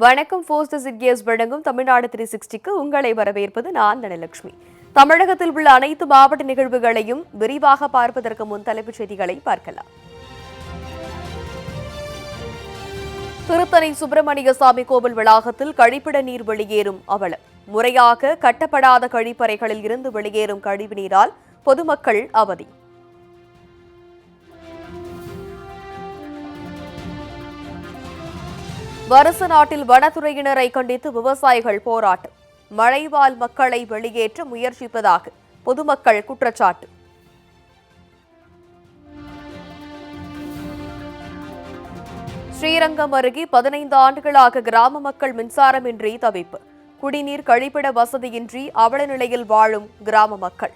வணக்கம். ஃபோர்ஸ் தி சிட்டிஸ் வழங்கும் தமிழ்நாடு 360க்கு உங்களை வரவேற்பது நான் தனலட்சுமி. தமிழகத்தில் உள்ள அனைத்து மாவட்ட நிகழ்வுகளையும் விரிவாக பார்ப்பதற்கு முன் தலைப்புச் செய்திகளை பார்க்கலாம். திருத்தணி சுப்பிரமணிய சாமி கோவில் வளாகத்தில் கழிப்பிட நீர் வெளியேறும் அவலம். முறையாக கட்டப்படாத கழிப்பறைகளில் இருந்து வெளியேறும் கழிவு நீரால் பொதுமக்கள் அவதி. வருச நாட்டில் வனத்துறையினரை கண்டித்து விவசாயிகள் போராட்டம். மலைவாழ் மக்களை வெளியேற்ற முயற்சிப்பதாக பொதுமக்கள் குற்றச்சாட்டு. ஸ்ரீரங்கம் அருகே 15 ஆண்டுகளாக கிராம மக்கள் மின்சாரமின்றி தவிப்பு. குடிநீர் கழிப்பிட வசதியின்றி அவல நிலையில் வாழும் கிராம மக்கள்.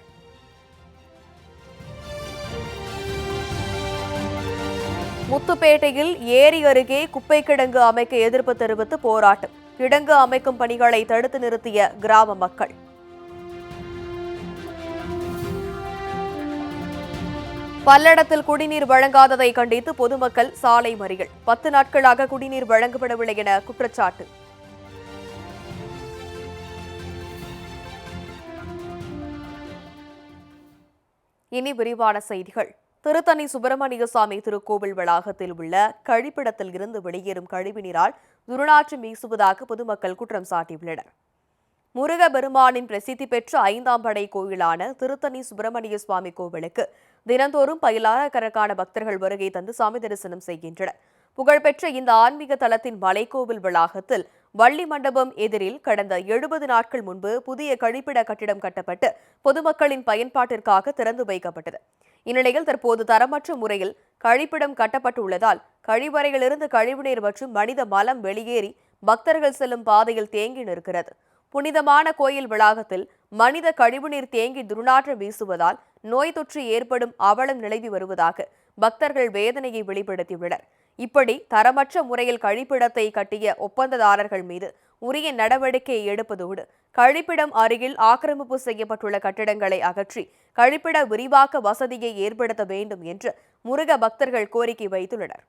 முத்துப்பேட்டையில் ஏரி அருகே குப்பை கிடங்கு அமைக்க எதிர்ப்பு தெரிவித்து போராட்டம். கிடங்கு அமைக்கும் பணிகளை தடுத்து நிறுத்திய கிராம மக்கள். பல்லடத்தில் குடிநீர் வழங்காததை கண்டித்து பொதுமக்கள் சாலை மறியல். 10 நாட்களாக குடிநீர் வழங்கப்படவில்லை என குற்றச்சாட்டு. இனி விரிவான செய்திகள். திருத்தணி சுப்பிரமணிய சாமி திருக்கோவில் வளாகத்தில் உள்ள கழிப்பிடத்தில் இருந்து வெளியேறும் கழிவுநீரால் துர்நாற்றம் வீசுவதாக பொதுமக்கள் குற்றம் சாட்டியுள்ளனர். முருகபெருமானின் பிரசித்தி பெற்ற 5ஆம் படை கோயிலான திருத்தணி சுப்பிரமணிய சுவாமி கோவிலுக்கு தினந்தோறும் பயிலாயிரக்கணக்கான பக்தர்கள் வருகை தந்து சாமி தரிசனம் செய்கின்றனர். புகழ்பெற்ற இந்த ஆன்மீக தலத்தின் மலைக்கோவில் வளாகத்தில் வள்ளி மண்டபம் எதிரில் கடந்த 70 நாட்கள் முன்பு புதிய கழிப்பிட கட்டிடம் கட்டப்பட்டு பொதுமக்களின் பயன்பாட்டிற்காக திறந்து வைக்கப்பட்டது. இந்நிலையில் தற்போது தரமற்ற முறையில் கழிப்பிடம் கட்டப்பட்டுள்ளதால் கழிவறையிலிருந்து கழிவுநீர் மற்றும் மனித மலம் வெளியேறி பக்தர்கள் செல்லும் பாதையில் தேங்கி நிற்கிறது. புனிதமான கோயில் வளாகத்தில் மனித கழிவுநீர் தேங்கி துர்நாற்றம் வீசுவதால் நோய் தொற்று ஏற்படும் அவலம் நிலவி வருவதாக பக்தர்கள் வேதனையை வெளிப்படுத்தியுள்ளனர். இப்படி தரமற்ற முறையில் கழிப்பிடத்தை கட்டிய ஒப்பந்ததாரர்கள் மீது உரிய நடவடிக்கை எடுப்பதோடு கழிப்பிடம் அருகில் ஆக்கிரமிப்பு செய்யப்பட்டுள்ள கட்டிடங்களை அகற்றி கழிப்பிட விரிவாக்க வசதியை ஏற்படுத்த வேண்டும் என்று முருக பக்தர்கள் கோரிக்கை வைத்துள்ளனர்.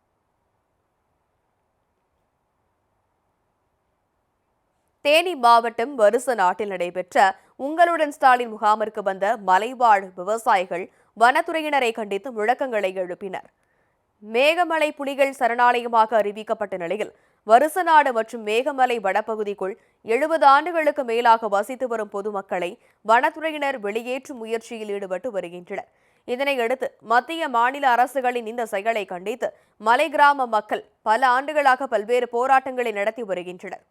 தேனி மாவட்டம் வருச நாட்டில் நடைபெற்ற உங்களுடன் ஸ்டாலின் முகாமிற்கு வந்த மலைவாழ் விவசாயிகள் வனத்துறையினரை கண்டித்து முழக்கங்களை எழுப்பினர். மேகமலை புலிகள் சரணாலயமாக அறிவிக்கப்பட்ட நிலையில் வருசநாடு மற்றும் மேகமலை வனப்பகுதிக்குள் 70 ஆண்டுகளுக்கு மேலாக வசித்து வரும் பொதுமக்களை வனத்துறையினர் வெளியேற்றும் முயற்சியில் ஈடுபட்டு வருகின்றனர். இதனையடுத்து மத்திய மாநில அரசுகளின் இந்த செயலை கண்டித்து மலை கிராம மக்கள் பல ஆண்டுகளாக பல்வேறு போராட்டங்களை நடத்தி வருகின்றனர்.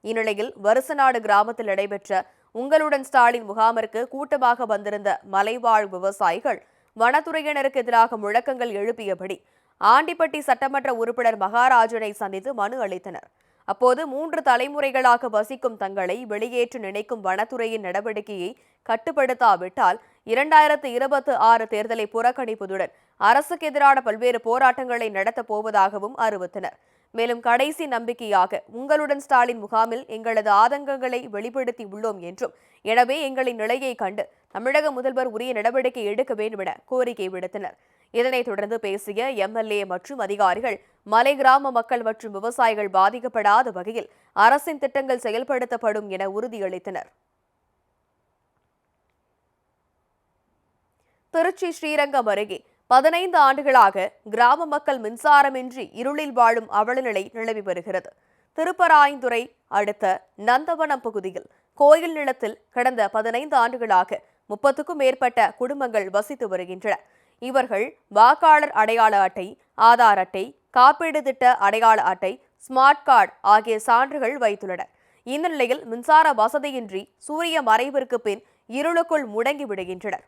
இந்நிலையில் வருசநாடு கிராமத்தில் நடைபெற்ற உங்களுடன் ஸ்டாலின் முகாமிற்கு கூட்டமாக வந்திருந்த மலைவாழ் விவசாயிகள் வனத்துறையினருக்கு எதிராக முழக்கங்கள் எழுப்பியபடி ஆண்டிப்பட்டி சட்டமன்ற உறுப்பினர் மகாராஜனை சந்தித்து மனு அளித்தனர். அப்போது 3 தலைமுறைகளாக வசிக்கும் தங்களை வெளியேற்ற நினைக்கும் வனத்துறையின் நடவடிக்கையை கட்டுப்படுத்தாவிட்டால் 2026 தேர்தலை புறக்கணிப்பதுடன் அரசுக்கு எதிரான பல்வேறு போராட்டங்களை நடத்தப் போவதாகவும் அறிவித்தனர். மேலும் கடைசி நம்பிக்கையாக உங்களுடன் ஸ்டாலின் முகாமில் எங்களது ஆதங்கங்களை வெளிப்படுத்தி உள்ளோம் என்றும், எனவே எங்களின் நிலையை கண்டு தமிழக முதல்வர் உரிய நடவடிக்கை எடுக்க வேண்டும் என கோரிக்கை விடுத்தனர். இதனைத் தொடர்ந்து பேசிய எம்எல்ஏ மற்றும் அதிகாரிகள் மலை கிராம மக்கள் மற்றும் விவசாயிகள் பாதிக்கப்படாத வகையில் அரசின் திட்டங்கள் செயல்படுத்தப்படும் என உறுதியளித்தனர். திருச்சி ஸ்ரீரங்கம் அருகே 15 ஆண்டுகளாக கிராம மக்கள் மின்சாரமின்றி இருளில் வாழும் அவலநிலை நிலவி வருகிறது. திருப்பராயந்துறை அடுத்த நந்தவனம் பகுதியில் கோயில் நிலத்தில் கடந்த 15 ஆண்டுகளாக 30க்கும் மேற்பட்ட குடும்பங்கள் வசித்து வருகின்றன. இவர்கள் வாக்காளர் அடையாள அட்டை, ஆதார் அட்டை, காப்பீடு திட்ட அடையாள அட்டை, ஸ்மார்ட் கார்டு ஆகிய சான்றுகள் வைத்துள்ளனர். இந்த நிலையில் மின்சார வசதியின்றி சூரிய மறைவிற்கு பின் இருளுக்குள் முடங்கி விடுகின்றனர்.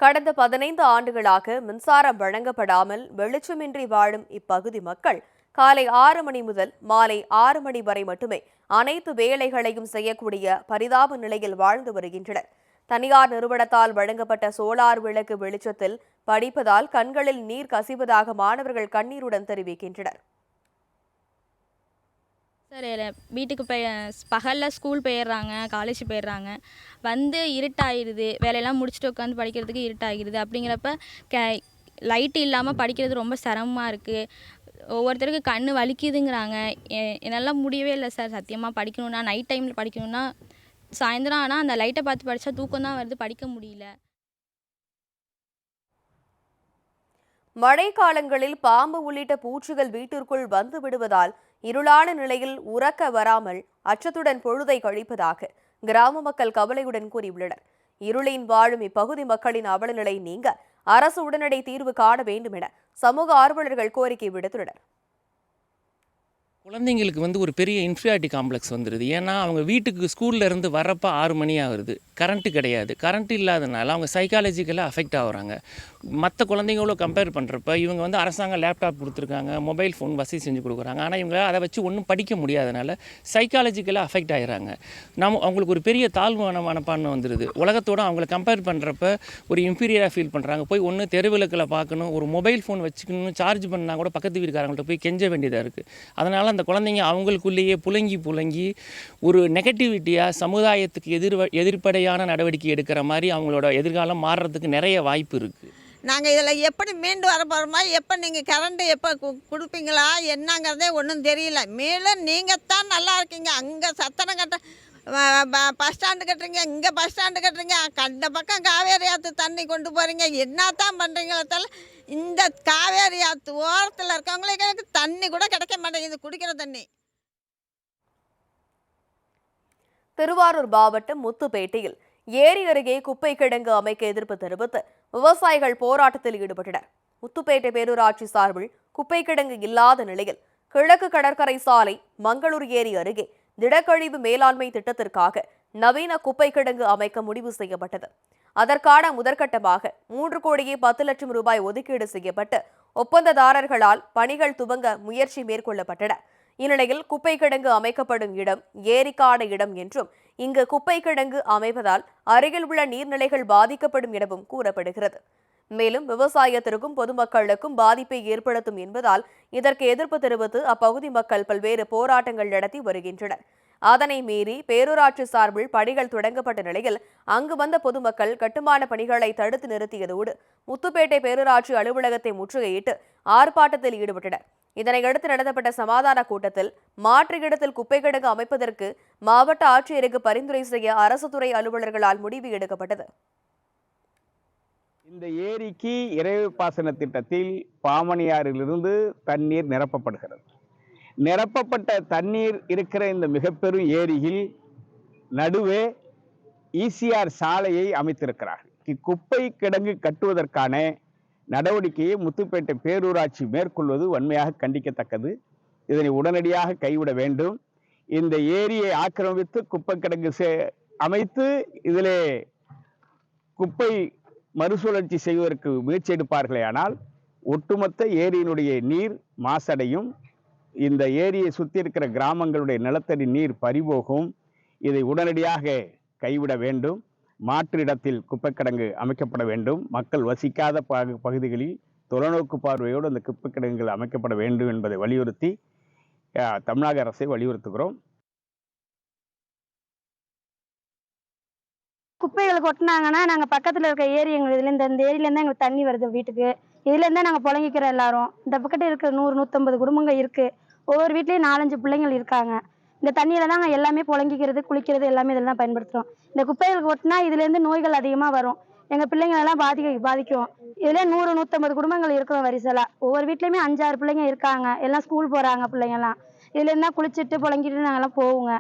கடந்த 15 ஆண்டுகளாக மின்சாரம் வழங்கப்படாமல் வெளிச்சமின்றி வாழும் இப்பகுதி மக்கள் காலை 6 மணி முதல் மாலை 6 மணி வரை மட்டுமே அனைத்து வேலைகளையும் செய்யக்கூடிய பரிதாப நிலையில் வாழ்ந்து வருகின்றனர். தனியார் நிறுவனத்தால் வழங்கப்பட்ட சோலார் விளக்கு வெளிச்சத்தில் படிப்பதால் கண்களில் நீர் கசிவதாக மாணவர்கள் கண்ணீருடன் தெரிவிக்கின்றனர். சார் வீட்டுக்கு பகலில் ஸ்கூல் போயிடுறாங்க, காலேஜ் போயிடுறாங்க, வந்து இருட்டாயிருது, வேலையெல்லாம் முடிச்சுட்டு உட்காந்து படிக்கிறதுக்கு இருட்டாகிடுது. அப்படிங்கிறப்ப லைட்டு இல்லாமல் படிக்கிறது ரொம்ப சிரமமாக இருக்குது. ஒவ்வொருத்தருக்கு கண் வலிக்குதுங்கிறாங்க. என்னால் முடியவே இல்லை சார். சத்தியமாக படிக்கணுன்னா நைட் டைமில் படிக்கணுன்னா சாயந்தரம் ஆனால் அந்த லைட்டை பார்த்து படித்தா தூக்கம் தான் வருது, படிக்க முடியல. மழை காலங்களில் பாம்பு உள்ளிட்ட பூச்சிகள் வீட்டிற்குள் வந்து விடுவதால் இருளான நிலையில் உறக்க வராமல் அச்சத்துடன் பொழுதை கழிப்பதாக கிராம மக்கள் கவலையுடன் கூறியுள்ளனர். இருளின் வாழும் இப்பகுதி மக்களின் அவலநிலை நீங்க அரசு உடனடி தீர்வு காண வேண்டும் என சமூக ஆர்வலர்கள் கோரிக்கை விடுத்துள்ளனர். குழந்தைங்களுக்கு ஒரு பெரிய இன்ஃபீரியாரிட்டி காம்ப்ளெக்ஸ் வந்துடுது. ஏன்னா அவங்க வீட்டுக்கு ஸ்கூலில் இருந்து வரப்போ 6 மணி ஆகுது, கரண்ட்டு கிடையாது. கரண்ட் இல்லாதனால அவங்க சைக்காலஜிக்கலாக அஃபெக்ட் ஆகுறாங்க. மற்ற குழந்தைங்களோட கம்பேர் பண்ணுறப்ப இவங்க அரசாங்கம் லேப்டாப் கொடுத்துருக்காங்க, மொபைல் ஃபோன் வசதி செஞ்சு கொடுக்குறாங்க. ஆனால் இவங்க அதை வச்சு ஒன்றும் படிக்க முடியாதனால சைக்காலஜிக்கலாக அஃபெக்ட் ஆகிறாங்க. அவங்களுக்கு ஒரு பெரிய தாழ்வான மனப்பான்மை வந்துடுது. உலகத்தோடு அவங்கள கம்பேர் பண்ணுறப்ப ஒரு இன்ஃபீரியராக ஃபீல் பண்ணுறாங்க. போய் ஒன்று தெருவிளக்கில் பார்க்கணும், ஒரு மொபைல் ஃபோன் வச்சுக்கணும், சார்ஜ் பண்ணால் கூட பக்கத்து வீட்டுக்காரங்கள்ட்ட போய் கெஞ்ச வேண்டியதாக இருக்குது. அதனால் அந்த குழந்தைங்க அவங்களுக்குள்ளேயே புலங்கி ஒரு நெகட்டிவிட்டியாக சமுதாயத்துக்கு எதிர்ப்படையான நடவடிக்கை எடுக்கிற மாதிரி அவங்களோட எதிர்காலம் மாறுறதுக்கு நிறைய வாய்ப்பு இருக்குது. நாங்கள் இதில் எப்படி மீண்டு வர போகிறோமா, எப்போ நீங்கள் கரண்ட்டு எப்போ கொடுப்பீங்களா என்னங்கிறதே ஒன்றும் தெரியல. மேலும் நீங்கள் தான் நல்லா இருக்கீங்க. அங்கே சத்தனம் கட்ட பஸ் ஸ்டாண்டு கட்டுறீங்க, இங்கே பஸ் ஸ்டாண்டு கட்டுறீங்க, அந்த பக்கம் காவேரி ஆற்று தண்ணி கொண்டு போகிறீங்க, என்ன தான் பண்ணுறீங்களே. இந்த காவேரி ஆற்று ஓரத்தில் இருக்கவங்களுக்கு தண்ணி கூட கிடைக்க மாட்டேங்குது, குடிக்கிற தண்ணி. திருவாரூர் மாவட்டம் முத்துப்பேட்டையில் ஏரி அருகே குப்பை கிடங்கு அமைக்க எதிர்ப்பு தெரிவித்து விவசாயிகள் போராட்டத்தில் ஈடுபட்டனர். முத்துப்பேட்டை பேரூராட்சி சார்பில் குப்பை கிடங்கு இல்லாத நிலையில் கிழக்கு கடற்கரை சாலை மங்களூர் ஏரி அருகே திடக்கழிவு மேலாண்மை திட்டத்திற்காக நவீன குப்பை கிடங்கு அமைக்க முடிவு செய்யப்பட்டது. அதற்கான முதற்கட்டமாக 3,10,00,000 ரூபாய் ஒதுக்கீடு செய்யப்பட்டு ஒப்பந்ததாரர்களால் பணிகள் துவங்க முயற்சி மேற்கொள்ளப்பட்டன. இந்நிலையில் குப்பை கிடங்கு அமைக்கப்படும் இடம் ஏரிக்கான இடம் என்றும் இங்கு குப்பை கிடங்கு அமைப்பதால் அருகில் உள்ள நீர்நிலைகள் பாதிக்கப்படும் எனவும் கூறப்படுகிறது. மேலும் விவசாயத்திற்கும் பொதுமக்களுக்கும் பாதிப்பை ஏற்படுத்தும் என்பதால் இதற்கு எதிர்ப்பு தெரிவித்து அப்பகுதி மக்கள் பல்வேறு போராட்டங்கள் நடத்தி வருகின்றனர். அதனை மீறி பேரூராட்சி சார்பில் பணிகள் தொடங்கப்பட்ட நிலையில் அங்கு வந்த பொதுமக்கள் கட்டுமான பணிகளை தடுத்து நிறுத்தியதோடு முத்துப்பேட்டை பேரூராட்சி அலுவலகத்தை முற்றுகையிட்டு ஆர்ப்பாட்டத்தில் ஈடுபட்டனர். இதனையடுத்து நடத்தப்பட்ட சமாதான கூட்டத்தில் மாற்று இடத்தில் குப்பை கிடங்கு அமைப்பதற்கு மாவட்ட ஆட்சியருக்கு பரிந்துரை செய்ய அரசு துறை அலுவலர்களால் முடிவு எடுக்கப்பட்டது. இந்த ஏரிக்கு இறைவு பாசன திட்டத்தில் பாமணியாறிலிருந்து தண்ணீர் நிரப்பப்படுகிறது. நிரப்பப்பட்ட தண்ணீர் இருக்கிற இந்த மிகப்பெரும் ஏரியில் நடுவே ஈசிஆர் சாலையை அமைத்திருக்கிறார்கள். குப்பை கிடங்கு கட்டுவதற்கான நடவடிக்கையை முத்துப்பேட்டை பேரூராட்சி மேற்கொள்வது வன்மையாக கண்டிக்கத்தக்கது. இதனை உடனடியாக கைவிட வேண்டும். இந்த ஏரியை ஆக்கிரமித்து குப்பை கிடங்கு அமைத்து இதிலே குப்பை மறுசுழற்சி செய்வதற்கு முயற்சி எடுப்பார்களே ஆனால் ஒட்டுமொத்த ஏரியினுடைய நீர் மாசடையும். இந்த ஏரியை சுற்றி இருக்கிற கிராமங்களுடைய நிலத்தடி நீர் பறிபோகும். இதை உடனடியாக கைவிட வேண்டும். மாற்று இடத்தில் குப்பை கிடங்கு அமைக்கப்பட வேண்டும். மக்கள் வசிக்காத பகுதிகளில் தொலைநோக்கு பார்வையோடு அந்த குப்பை கிடங்குகள் அமைக்கப்பட வேண்டும் என்பதை வலியுறுத்தி தமிழக அரசை வலியுறுத்துகிறோம். குப்பைகள் கொட்டினாங்கன்னா நாங்கள் பக்கத்தில் இருக்க ஏரி எங்களுக்கு இதுலேருந்து இந்த ஏரியிலேருந்து எங்களுக்கு தண்ணி வருது வீட்டுக்கு. இதுலேருந்தே நாங்கள் புழங்கிக்கிறோம் எல்லாரும். இந்த பக்கத்தில் இருக்கிற 100-150 குடும்பங்கள் இருக்குது. ஒவ்வொரு வீட்லேயும் 4-5 பிள்ளைங்கள் இருக்காங்க. இந்த தண்ணியில் தான் நாங்கள் எல்லாமே புழங்கிக்கிறது, குளிக்கிறது எல்லாமே இதில் தான் பயன்படுத்துகிறோம். இந்த குப்பைகள் கொட்டினா இதுலேருந்து நோய்கள் அதிகமாக வரும். எங்கள் பிள்ளைங்களெல்லாம் பாதிக்கும். இதில் 100-150 குடும்பங்கள் இருக்கிறோம் வரிசலாக. ஒவ்வொரு வீட்லேயுமே 5-6 பிள்ளைங்க இருக்காங்க. எல்லாம் ஸ்கூல் போகிறாங்க பிள்ளைங்கள்லாம். இதுலேருந்து தான் குளிச்சுட்டு புழங்கிட்டு நாங்கள்லாம் போவோங்க.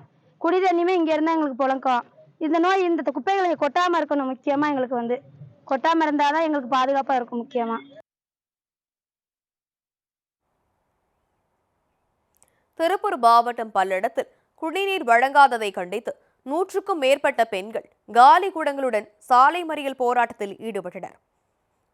குடி தண்ணியுமே இங்கே இருந்தால் எங்களுக்கு புழக்கம். இந்த நோய் இந்த குப்பைகளை கொட்டாமல் இருக்கணும். முக்கியமாக எங்களுக்கு கொட்டாமல் இருந்தால் தான் எங்களுக்கு பாதுகாப்பாக இருக்கும். முக்கியமாக திருப்பூர் மாவட்டம் பல்லடத்தில் குடிநீர் வழங்காததை கண்டித்து 100க்கும் மேற்பட்ட பெண்கள் காலி குடங்களுடன் சாலை மறியல் போராட்டத்தில் ஈடுபட்டனர்.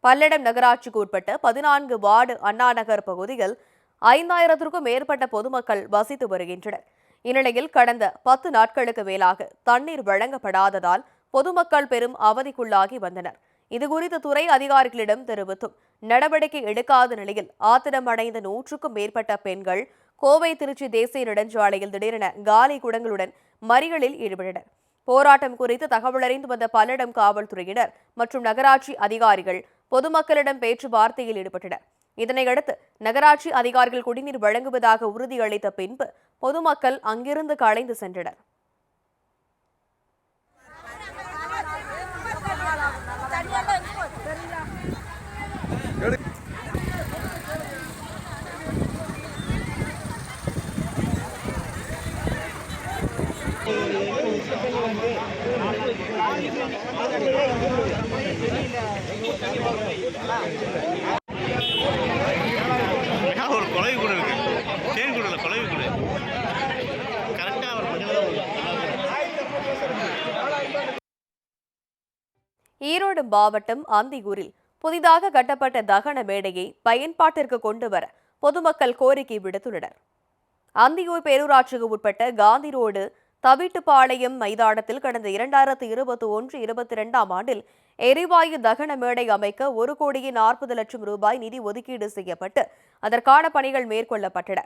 பல்லடம் நகராட்சிக்கு உட்பட்ட 14 வார்டு அண்ணா நகர் பகுதியில் 5000க்கும் மேற்பட்ட பொதுமக்கள் வசித்து வருகின்றனர். இந்நிலையில் கடந்த 10 நாட்களுக்கு மேலாக தண்ணீர் வழங்கப்படாததால் பொதுமக்கள் பெரும் அவதிக்குள்ளாகி வந்தனர். இதுகுறித்து துறை அதிகாரிகளிடம் தெரிவித்தும் நடவடிக்கை எடுக்காத நிலையில் ஆத்திரமடைந்த 100க்கும் மேற்பட்ட பெண்கள் கோவை திருச்சி தேசிய நெடுஞ்சாலையில் திடீரென காலி குடங்களுடன் மறியலில் ஈடுபட்டனர். போராட்டம் குறித்து தகவலறிந்து வந்த பல்லடம் காவல்துறையினர் மற்றும் நகராட்சி அதிகாரிகள் பொதுமக்களிடம் பேச்சுவார்த்தையில் ஈடுபட்டனர். இதனையடுத்து நகராட்சி அதிகாரிகள் குடிநீர் வழங்குவதாக உறுதியளித்த பின்பு பொதுமக்கள் அங்கிருந்து கலைந்து சென்றனர். ஒரு கொலை கூட இருக்கு, தேன் கூட இல்லை, கொலை கூட கரெக்டாக ஈரோடு மாவட்டம் அந்தியூரில் புதிதாக கட்டப்பட்ட தகன மேடையை பயன்பாட்டிற்கு கொண்டு வர பொதுமக்கள் கோரிக்கை விடுத்துள்ளனர். அந்தியூர் பேரூராட்சிக்கு உட்பட்ட காந்தி ரோடு தவிட்டுப்பாளையம் மைதானத்தில் கடந்த 2021-22ஆம் ஆண்டில் எரிவாயு தகன மேடை அமைக்க 1,40,00,000 ரூபாய் நிதி ஒதுக்கீடு செய்யப்பட்டு அதற்கான பணிகள் மேற்கொள்ளப்பட்டன.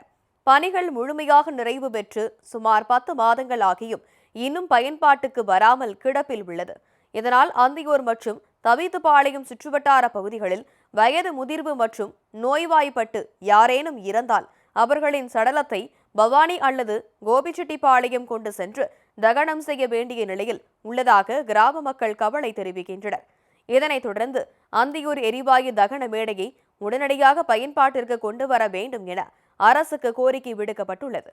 பணிகள் முழுமையாக நிறைவு பெற்று சுமார் 10 மாதங்கள் ஆகியும் இன்னும் பயன்பாட்டுக்கு வராமல் கிடப்பில் உள்ளது. இதனால் அந்தியூர் மற்றும் தவித்துப்பாளையம் சுற்றுவட்டார பகுதிகளில் வயது முதிர்வு மற்றும் நோய்வாய்ப்பட்டு யாரேனும் இறந்தால் அவர்களின் சடலத்தை பவானி அல்லது கோபிச்செட்டிப்பாளையம் கொண்டு சென்று தகனம் செய்ய வேண்டிய நிலையில் உள்ளதாக கிராம மக்கள் கவலை தெரிவிக்கின்றனர். இதனைத் தொடர்ந்து அந்தியூர் எரிவாயு தகன மேடையை உடனடியாக பயன்பாட்டிற்கு கொண்டு வர வேண்டும் என அரசுக்கு கோரிக்கை விடுக்கப்பட்டுள்ளது.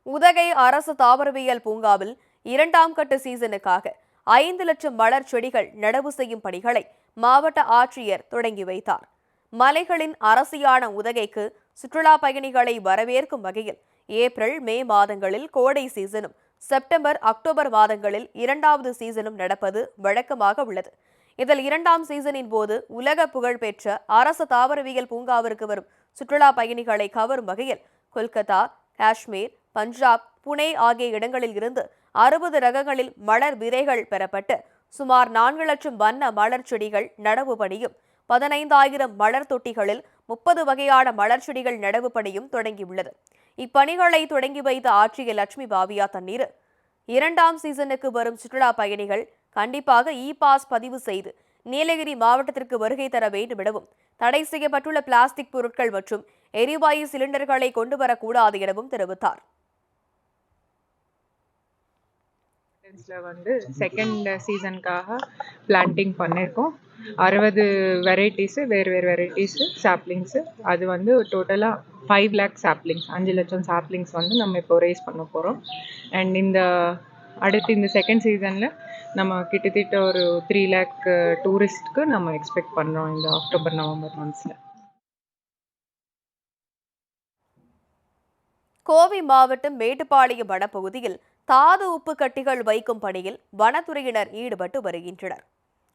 உதகை அரசு தாவரவியல் பூங்காவில் 2ஆம் கட்ட சீசனுக்காக 5 லட்சம் மலர் செடிகள் நடவு செய்யும் பணிகளை மாவட்ட ஆட்சியர் தொடங்கி வைத்தார். மலைகளின் அரசியான உதகைக்கு சுற்றுலா பயணிகளை வரவேற்கும் வகையில் ஏப்ரல் மே மாதங்களில் கோடை சீசனும் செப்டம்பர் அக்டோபர் மாதங்களில் 2வது சீசனும் நடப்பது வழக்கமாக உள்ளது. இதில் 2ஆம் சீசனின் போது உலக புகழ்பெற்ற அரசு தாவரவியல் பூங்காவிற்கு வரும் சுற்றுலா பயணிகளை கவரும் வகையில் கொல்கத்தா, காஷ்மீர், பஞ்சாப், புனே ஆகிய இடங்களில் இருந்து 60 ரகங்களில் மலர் விதைகள் பெறப்பட்டு சுமார் 4 லட்சம் வண்ண மலர் செடிகள் நடவு பணியும் 15,000 மலர் தொட்டிகளில் 30 வகையான மலர் செடிகள் நடவு பணியும் தொடங்கியுள்ளது. இப்பணிகளை தொடங்கி வைத்த ஆட்சியர் லட்சுமி பாவியா தண்ணீர் 2ஆம் சீசனுக்கு வரும் சுற்றுலா பயணிகள் கண்டிப்பாக பாஸ் பதிவு செய்து நீலகிரி மாவட்டத்திற்கு வருகை தர வேண்டும் எனவும் தடை செய்யப்பட்டுள்ள பிளாஸ்டிக் பொருட்கள் மற்றும் எரிவாயு சிலிண்டர்களை கொண்டு வரக்கூடாது எனவும் தெரிவித்தார். வந்து செகண்ட் சீசனுக்காக பிளான்டிங் பண்ணியிருக்கோம். 60 வெரைட்டிஸு வேறு வெரைட்டிஸு சாப்ளிங்ஸு. அது வந்து டோட்டலாக 5 lakh சாப்ளிங்ஸ், 5 லட்சம் சாப்ளிங்ஸ் வந்து நம்ம இப்போ ரைஸ் பண்ண போகிறோம். அண்ட் அடுத்து இந்த செகண்ட் சீசனில் நம்ம கிட்டத்தட்ட ஒரு 3 lakh டூரிஸ்ட்க்கு நம்ம எக்ஸ்பெக்ட் பண்ணுறோம் இந்த அக்டோபர் நவம்பர் மந்த்ஸில். கோவை மாவட்டம் மேட்டுப்பாளையம் வனப்பகுதியில் தாது உப்பு கட்டிகள் வைக்கும் பணியில் வனத்துறையினர் ஈடுபட்டு வருகின்றனர்.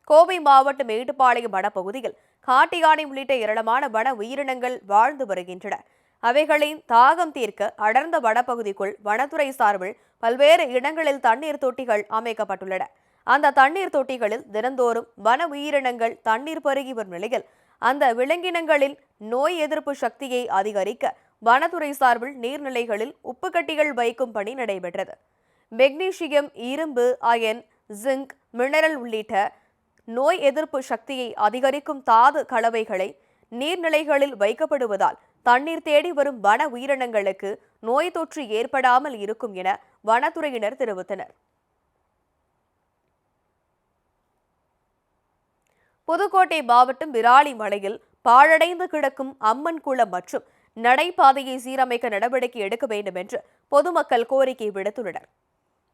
கோவை மாவட்டம் மேட்டுப்பாளையம் வனப்பகுதியில் காட்டு யானை உள்ளிட்ட ஏராளமான வன உயிரினங்கள் வாழ்ந்து வருகின்றன. அவைகளின் தாகம் தீர்க்க அடர்ந்த வனப்பகுதிக்குள் வனத்துறை சார்பில் பல்வேறு இடங்களில் தண்ணீர் தொட்டிகள் அமைக்கப்பட்டுள்ளன. அந்த தண்ணீர் தொட்டிகளில் தினந்தோறும் வன உயிரினங்கள் தண்ணீர் பருகி வரும் நிலையில் அந்த விலங்கினங்களில் நோய் எதிர்ப்பு சக்தியை அதிகரிக்க வனத்துறை சார்பில் நீர்நிலைகளில் உப்புக்கட்டிகள் வைக்கும் பணி நடைபெற்றது. மெக்னீசியம், இரும்பு, அயன், ஜிங்க், மினரல் உள்ளிட்ட நோய் எதிர்ப்பு சக்தியை அதிகரிக்கும் தாது கலவைகளை நீர்நிலைகளில் வைக்கப்படுவதால் தண்ணீர் தேடி வரும் வன உயிரினங்களுக்கு நோய் தொற்று ஏற்படாமல் இருக்கும் என வனத்துறையினர் தெரிவித்தனர். புதுக்கோட்டை மாவட்டம் விராலிமலையில் பாழடைந்து கிடக்கும் அம்மன் குளம் மற்றும் நடைபாதையை சீரமைக்க நடவடிக்கை எடுக்க வேண்டும் என்று பொதுமக்கள் கோரிக்கை விடுத்துள்ளனர்.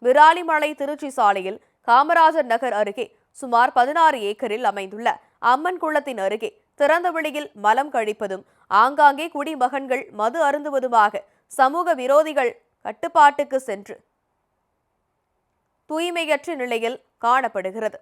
விராலிமலை திருச்சி சாலையில் காமராஜர் நகர் அருகே சுமார் 16 ஏக்கரில் அமைந்துள்ள அம்மன் குளத்தின் அருகே திறந்த வெளியில் மலம் கழிப்பதும் ஆங்காங்கே குடிமகன்கள் மது அருந்துவதுமாக சமூக விரோதிகள் கட்டுப்பாட்டுக்கு சென்று தூய்மையற்ற நிலையில் காணப்படுகிறது.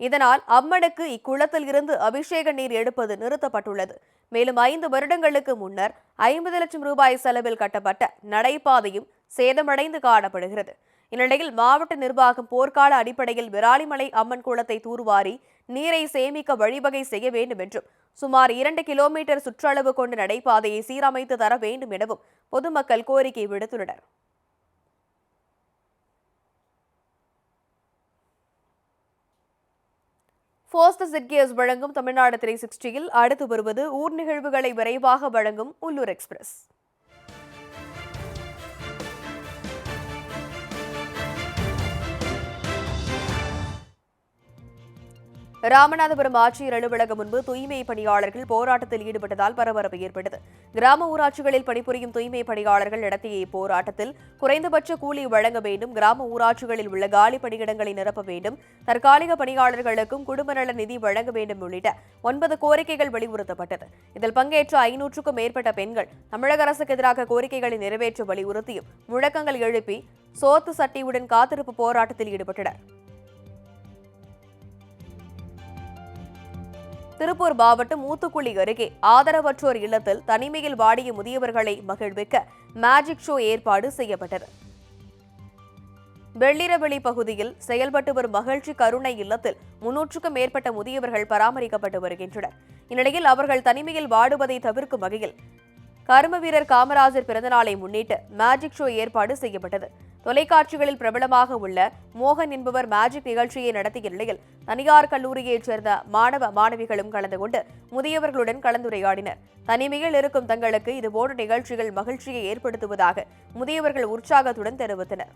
இதனால் அம்மனுக்கு இக்குளத்தில் இருந்து அபிஷேக நீர் எடுப்பது நிறுத்தப்பட்டுள்ளது. மேலும் 5 வருடங்களுக்கு முன்னர் 50 லட்சம் ரூபாய் செலவில் கட்டப்பட்ட நடைபாதையும் சேதமடைந்து காணப்படுகிறது. இந்நிலையில் மாவட்ட நிர்வாகம் போர்க்கால அடிப்படையில் விராலிமலை அம்மன் குளத்தை தூர்வாரி நீரை சேமிக்க வழிவகை செய்ய வேண்டும் என்றும் சுமார் 2 கிலோமீட்டர் சுற்றளவு கொண்ட நடைபாதையை சீரமைத்து தர வேண்டும் எனவும் பொதுமக்கள் கோரிக்கை விடுத்துள்ளனர். ஃபோஸ்ட் சிட்கியஸ் வழங்கும் தமிழ்நாடு 360யில் அடுத்து வருவது ஊர் நிகழ்வுகளை விரைவாக வழங்கும் உள்ளூர் எக்ஸ்பிரஸ். ராமநாதபுரம் ஆட்சியர் அலுவலகம் முன்பு தூய்மை பணியாளர்கள் போராட்டத்தில் ஈடுபட்டதால் பரபரப்பு ஏற்பட்டது. கிராம ஊராட்சிகளில் பணிபுரியும் தூய்மை பணியாளர்கள் நடத்திய இப்போராட்டத்தில் குறைந்தபட்ச கூலி வழங்க வேண்டும், கிராம ஊராட்சிகளில் உள்ள காலி பணியிடங்களை நிரப்ப வேண்டும், தற்காலிக பணியாளர்களுக்கும் குடும்ப நல நிதி வழங்க வேண்டும் உள்ளிட்ட 9 கோரிக்கைகள் வலியுறுத்தப்பட்டது. இதில் பங்கேற்ற 500க்கும் மேற்பட்ட பெண்கள் தமிழக அரசுக்கு எதிராக கோரிக்கைகளை நிறைவேற்ற வலியுறுத்தியும் முழக்கங்கள் எழுப்பி சோத்து சட்டியுடன் காத்திருப்பு போராட்டத்தில் ஈடுபட்டனர். திருப்பூர் மாவட்டம் ஊத்துக்குளி அருகே ஆதரவற்றோர் இல்லத்தில் தனிமையில் வாடிய முதியவர்களை மகிழ்விக்க மேஜிக் ஷோ ஏற்பாடு செய்யப்பட்டது. வெள்ளிரவெளி பகுதியில் செயல்பட்டு வரும் மகிழ்ச்சி கருணை இல்லத்தில் 300க்கும் மேற்பட்ட முதியவர்கள் பராமரிக்கப்பட்டு வருகின்றனர். இந்நிலையில் அவர்கள் தனிமையில் வாடுவதை தவிர்க்கும் வகையில் கர்ம வீரர் காமராஜர் பிறந்தநாளை முன்னிட்டு மேஜிக் ஷோ ஏற்பாடு செய்யப்பட்டது. தொலைக்காட்சிகளில் பிரபலமாக உள்ள மோகன் என்பவர் மேஜிக் நிகழ்ச்சியை நடத்திய நிலையில் தனியார் கல்லூரியைச் சேர்ந்த மாணவ மாணவிகளும் கலந்து கொண்டு முதியவர்களுடன் கலந்துரையாடினர். தனிமையில் இருக்கும் தங்களுக்கு இதுபோன்ற நிகழ்ச்சிகள் மகிழ்ச்சியை ஏற்படுத்துவதாக முதியவர்கள் உற்சாகத்துடன் தெரிவித்தனர்.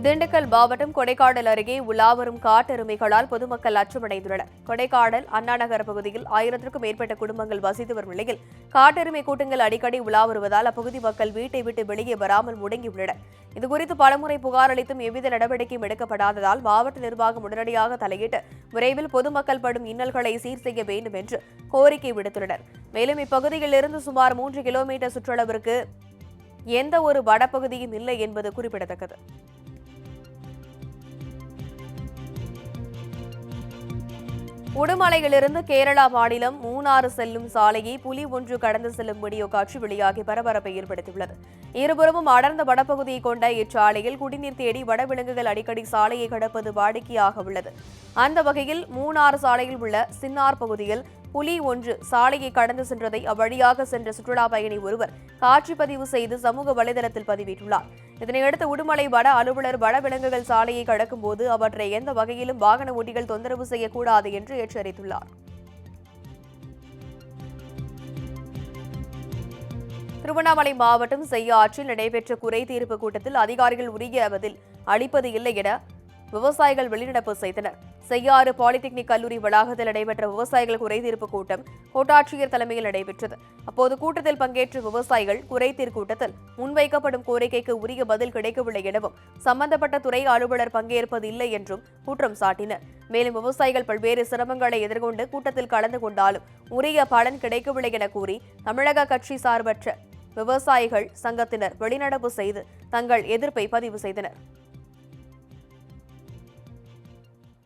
திண்டுக்கல் மாவட்டம் கொடைக்கானல் அருகே உலாவரும் காட்டெருமைகளால் பொதுமக்கள் அச்சமடைந்துள்ளனர். கொடைக்கானல் அண்ணாநகர் பகுதியில் 1000க்கும் மேற்பட்ட குடும்பங்கள் வசித்து வரும் நிலையில் காட்டெருமை கூட்டங்கள் அடிக்கடி உலா வருவதால் அப்பகுதி மக்கள் வீட்டை விட்டு வெளியே வராமல் முடங்கியுள்ளனர். இதுகுறித்து பலமுறை புகார் அளித்தும் எவ்வித நடவடிக்கையும் எடுக்கப்படாததால் மாவட்ட நிர்வாகம் உடனடியாக தலையிட்டு விரைவில் பொதுமக்கள் படும் இன்னல்களை சீர் செய்ய வேண்டும் என்று கோரிக்கை விடுத்துள்ளனர். மேலும் இப்பகுதியில் இருந்து சுமார் 3 கிலோமீட்டர் சுற்றளவிற்கு எந்த ஒரு வனப்பகுதியும் இல்லை என்பது குறிப்பிடத்தக்கது. உடுமலையிலிருந்து கேரளா மாநிலம் மூணாறு செல்லும் சாலையை புலி ஒன்று கடந்து செல்லும் வீடியோ காட்சி வெளியாகி பரபரப்பை ஏற்படுத்தியுள்ளது. இருபுறமும் அடர்ந்த வனப்பகுதியை கொண்ட இச்சாலையில் குடிநீர் தேடி வனவிலங்குகள் அடிக்கடி சாலையை கடப்பது வாடிக்கையாக உள்ளது. அந்த வகையில் மூணாறு சாலையில் உள்ள சின்னார் பகுதியில் புலி ஒன்று சாலையை கடந்து சென்றதை அவ்வழியாக சென்ற சுற்றுலா பயணி ஒருவர் காட்சி பதிவு செய்து சமூக வலைதளத்தில் பதிவிட்டுள்ளார். இதனையடுத்து உடுமலை வன அலுவலர் வனவிலங்குகள் சாலையை கடக்கும் போது அவற்றை எந்த வகையிலும் வாகன ஓட்டிகள் தொந்தரவு செய்யக்கூடாது என்று எச்சரித்துள்ளார். திருவண்ணாமலை மாவட்டம் செய்யாற்றில் நடைபெற்ற குறை தீர்ப்பு கூட்டத்தில் அதிகாரிகள் உரிய பதில் அளிப்பது இல்லை என விவசாயிகள் வெளிநடப்பு செய்தனர். செய்யாறு பாலிடெக்னிக் கல்லூரி வளாகத்தில் நடைபெற்ற விவசாயிகள் குறைதீர்ப்பு கூட்டம் கோட்டாட்சியர் தலைமையில் நடைபெற்றது. அப்போது கூட்டத்தில் பங்கேற்ற விவசாயிகள் குறைதீர் கூட்டத்தில் முன்வைக்கப்படும் கோரிக்கைக்கு உரிய பதில் கிடைக்கவில்லை எனவும் சம்பந்தப்பட்ட துறை அலுவலர் பங்கேற்பது இல்லை என்றும் குற்றம் சாட்டினர். மேலும் விவசாயிகள் பல்வேறு சிரமங்களை எதிர்கொண்டு கூட்டத்தில் கலந்து கொண்டாலும் உரிய பலன் கிடைக்கவில்லை என கூறி தமிழக கட்சி சார்பற்ற விவசாயிகள் சங்கத்தினர் வெளிநடப்பு செய்து தங்கள் எதிர்ப்பை பதிவு செய்தனர்.